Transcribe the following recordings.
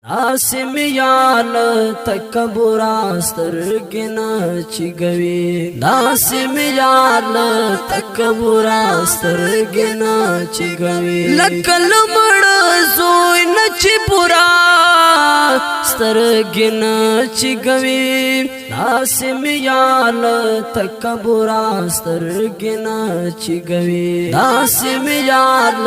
आसिम याल तकबुरा स्तरगिना चिगवी नासिम याल तकबुरा स्तरगिना चिगवी लकल मड़ सोय नचिपुरा स्तरगिना चिगवी नासिम याल तकबुरा स्तरगिना चिगवी नासिम याल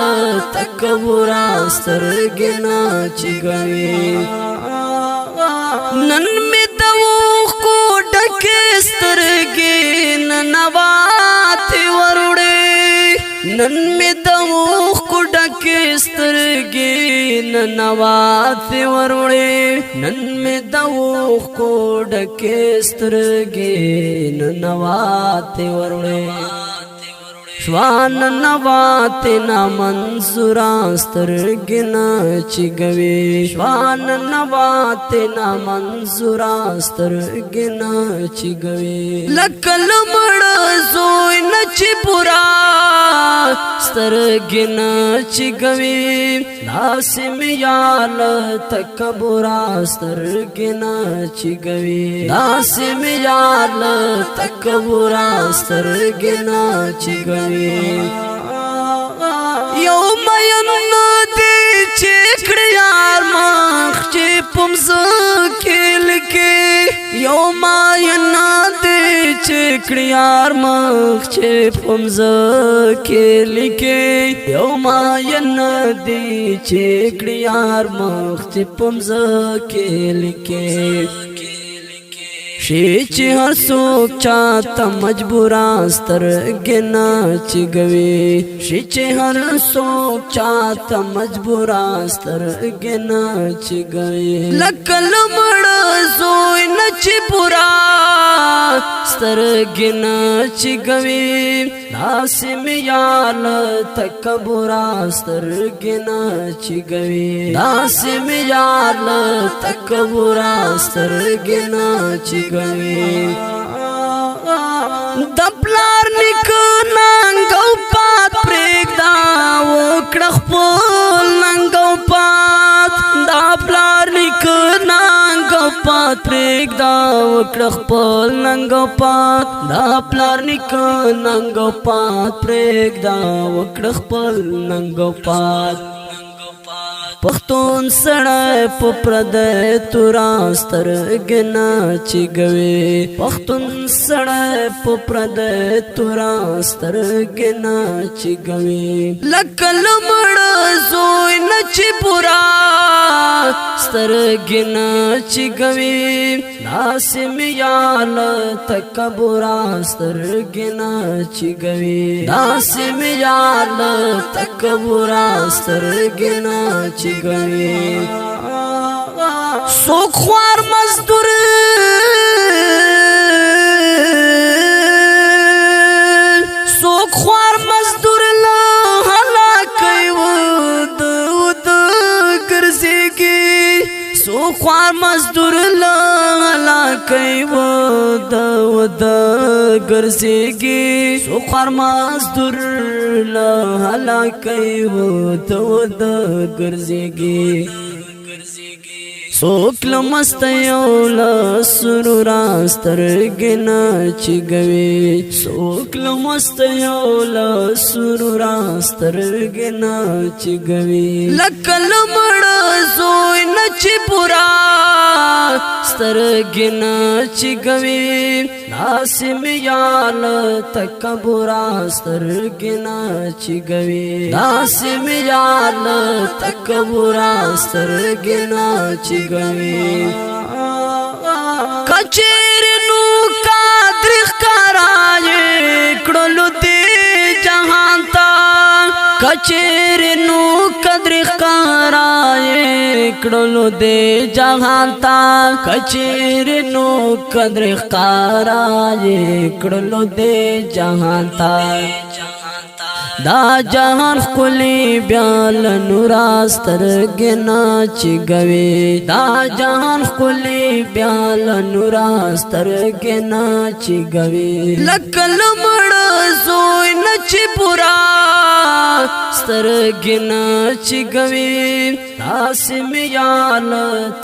तकबुरा स्तरगिना चिगवी नन में दवों को डके स्तरगे नवाते वरुड़े नन में दवों को डके स्तरगे नवाते वरुड़े नन में दवों को डके स्तरगे नवाते वरुड़े श्वान नवाते न मंसूरा स्तरगिना चिगवे श्वान नवाते न मंसूरा स्तरगिना चिगवे लकल मड़ सोय नचिपुरा स्तरगिना चिगवे नासिम याल तकबुरा स्तरगिना चिगवे नासिम याल तकबुरा स्तरगिना चिगवे यौम यन्नदी चिकड़ियार मख्चे पुमस खेल के यौम यन्नदी चिकड़ियार मख्चे पुमस खेल के यौम यन्नदी चिकड़ियार मख्चे पुमस खेल के शेच हर सोक चाता मजबूरा स्तरगिना चिगवे शेच हर सोक चाता मजबूरा स्तरगिना चिगवे लकल मड़ सोय नचिपुरा स्तरगिना चिगवे नासिम याल तकबुरा स्तरगिना चिगवे नासिम याल तकबुरा स्तरगिना चिगवे दपलार निक नंगौ पात प्रेगदा वो कडखपोल नंगौ पात दपलार निक नंगौ पात प्रेगदा वो कडखपोल नंगौ पात दपलार निक नंगौ पात प्रेगदा वो कडखपोल नंगौ पात पख्तून सड़े पुप्रदे तुरा स्तरगिना चिगवे पख्तून सड़े पुप्रदे तुरा स्तरगिना चिगवे लकल मड़ सोय नचिपुरा स्तरगिना चिगवे नासिम याल तकबुरा स्तरगिना चिगवे नासिम याल तकबुरा स्तरगिना चिगवे सोख्वार मजदूर सोख्वार मजदूर ला हला कई वद वद करसेगी सोख्वार मजदूर ला हला कई वद वद करसेगी सोख्वार मजदूर ला हला कई वद वद करसेगी सोकल मस्तयोला सुरूरा स्तरगिना चिगवे सोकल मस्तयोला सुरूरा स्तरगिना चिगवे लकल मड़ सोय नचिपुरा स्तरगिना चिगवे नासिम याल तकबुरा स्तरगिना चिगवे नासिम याल तकबुरा स्तरगिना चिगवे कचेर नु काद्रिख कराये कडलो दे जहांता कचेर नु कद्रिख कराये कडलो दे जहांता कचेर नु कद्रिख कराये कडलो दे जहांता दा जहान खुली ब्याल नूरा स्तरगिना चिगवे दा जहान खुली ब्याल नूरा स्तरगिना चिगवे लकल मड़ सोय नचिपुरा स्तरगिना चिगवे داسې مې یال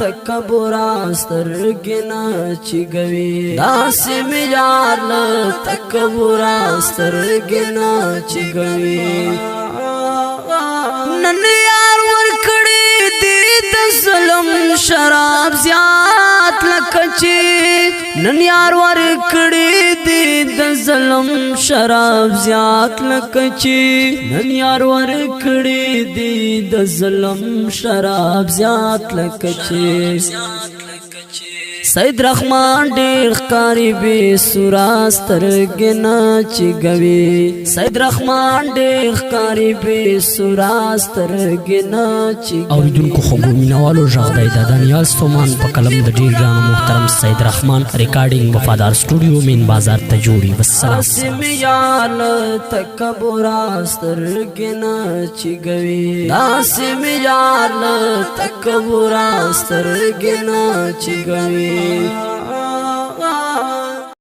تکبرا سترګې نه چیګوي داسې مې یال تکبرا سترګې نه چیګوي نن یار ورکړې دې د ظلم شراب زیات لکه چې نن یار ورکړې دې د ظلم شراب زیات لکه چې نن یار ورکړې دې د ظلم شراب زیات لکه چې سید رحمان ډیر ښکاری بے سورا سترګې نه چیګوي سید رحمان ډیر ښکاری بے سورا سترګې نه چیګوي اوریدونکو خوږو مینوالو غږ دی د دانیال ستومان په قلم د ډیر ګرانو محترم سید رحمان ریکارډینګ وفادار سټوډیو مین بازار ته جوړي والسلام یال تکبرا سترګې نه چیګوي داسې مې یال تکبرا سترګې نه چیګوي